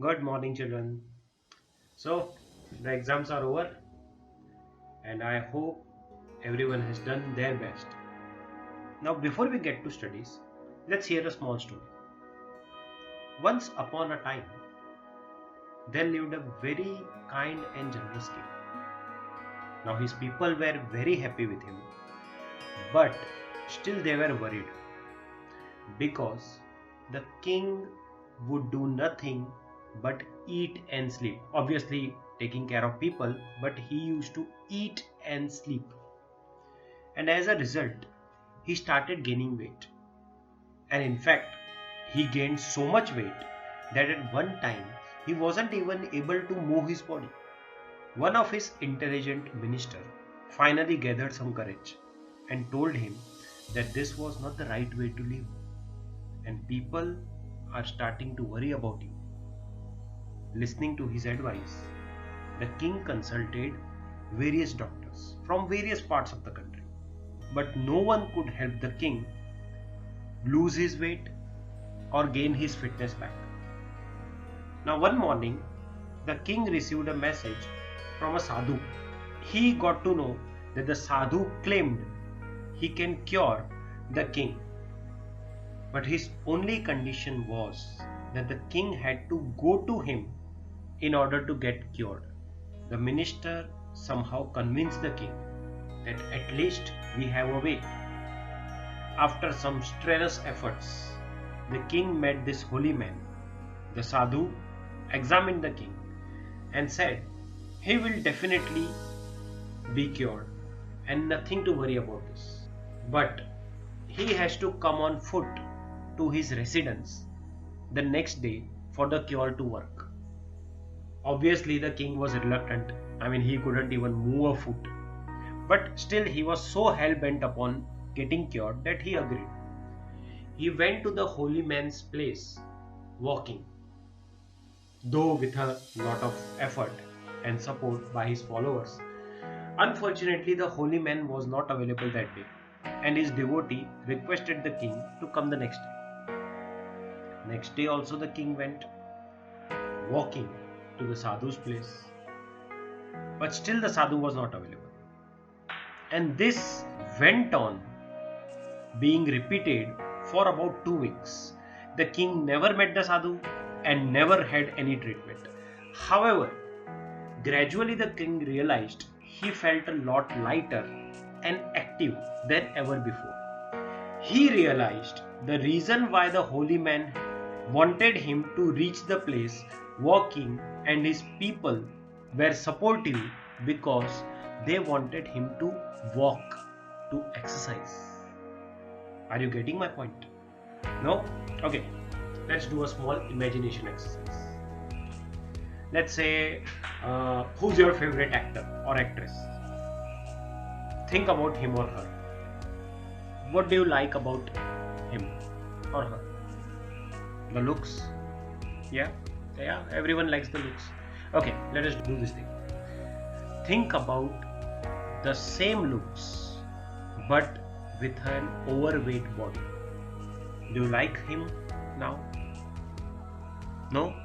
Good morning, children. So, the exams are over, and I hope everyone has done their best. Now, before we get to studies, let's hear a small story. Once upon a time, there lived a very kind and generous king. Now, his people were very happy with him, but still they were worried because the king would do nothing but eat and sleep. Obviously, taking care of people, but he used to eat and sleep. And as a result, he started gaining weight. And in fact, he gained so much weight that at one time he wasn't even able to move his body. One of his intelligent ministers finally gathered some courage and told him that this was not the right way to live, and people are starting to worry about you. Listening to his advice, the king consulted various doctors from various parts of the country, but no one could help the king lose his weight or gain his fitness back. Now, one morning, the king received a message from a sadhu. He got to know that the sadhu claimed he can cure the king, but his only condition was that the king had to go to him in order to get cured. The minister somehow convinced the king that at least we have a way. After some strenuous efforts, the king met this holy man. The sadhu examined the king and said, he will definitely be cured and nothing to worry about this. But he has to come on foot to his residence the next day for the cure to work. Obviously, the king was reluctant. He couldn't even move a foot. But still, he was so hell bent upon getting cured that he agreed. He went to the holy man's place, walking, though with a lot of effort and support by his followers. Unfortunately, the holy man was not available that day, and his devotee requested the king to come the next day. Next day, also, the king went walking to the sadhu's place, but still the sadhu was not available. And this went on being repeated for about 2 weeks. The king never met the sadhu and never had any treatment. However, gradually the king realized he felt a lot lighter and active than ever before. He realized the reason why the holy man wanted him to reach the place walking and his people were supportive because they wanted him to walk, to exercise. Are you getting my point? No? Okay, let's do a small imagination exercise. Let's say, who's your favorite actor or actress? Think about him or her. What do you like about him or her? The looks? Yeah, everyone likes the looks. Okay, let us do this thing. Think about the same looks but with an overweight body. Do you like him now? No?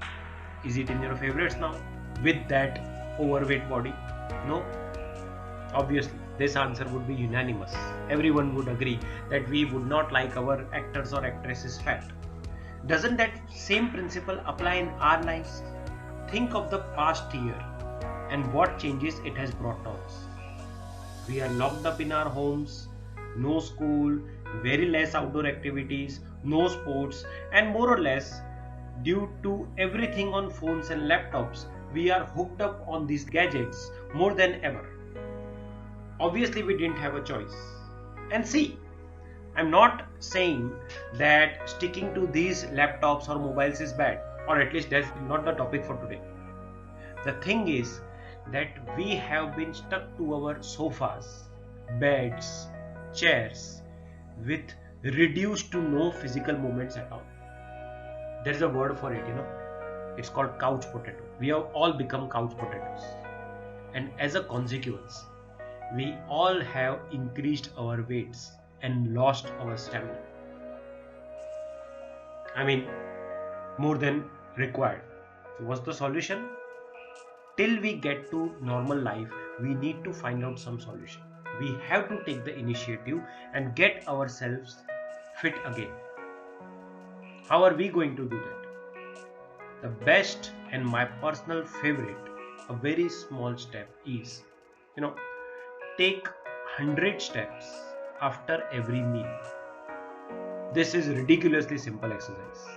Is it in your favorites now with that overweight body? No? Obviously, this answer would be unanimous. Everyone would agree that we would not like our actors or actresses fat. Doesn't that same principle apply in our lives? Think of the past year and what changes it has brought on us. We are locked up in our homes, no school, very less outdoor activities, no sports, and more or less, due to everything on phones and laptops, we are hooked up on these gadgets more than ever. Obviously, we didn't have a choice. And see, I'm not saying that sticking to these laptops or mobiles is bad, or at least that's not the topic for today. The thing is that we have been stuck to our sofas, beds, chairs with reduced to no physical movements at all. There is a word for it, it's called couch potato. We have all become couch potatoes, and as a consequence, we all have increased our weights and lost our stamina. More than required. So what's the solution? Till we get to normal life, we need to find out some solution. We have to take the initiative and get ourselves fit again. How are we going to do that? The best and my personal favorite, a very small step is, take 100 steps after every meal. This is ridiculously simple exercise.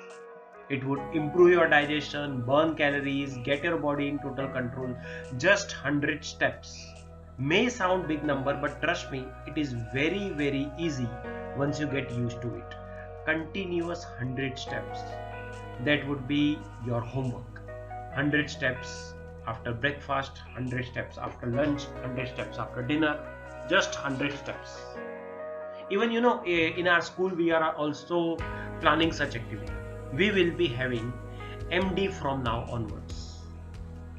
It would improve your digestion, burn calories, get your body in total control. Just 100 steps. May sound big number, but trust me, it is very, very easy once you get used to it. Continuous 100 steps. That would be your homework. 100 steps after breakfast, 100 steps after lunch, 100 steps after dinner, just 100 steps. Even in our school we are also planning such activity. We will be having MD from now onwards,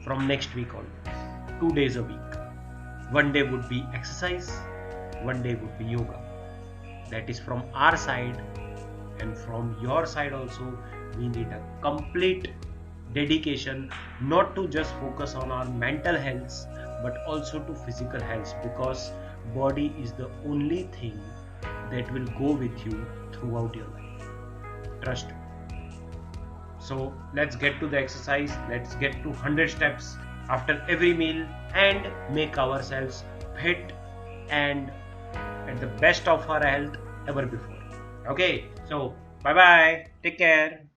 from next week onwards, 2 days a week. One day would be exercise, one day would be yoga. That is from our side, and from your side also. We need a complete dedication, not to just focus on our mental health but also to physical health, because body is the only thing that will go with you throughout your life. Trust me. So let's get to the exercise. Let's get to 100 steps after every meal and make ourselves fit and at the best of our health ever before. Okay, so bye bye, take care.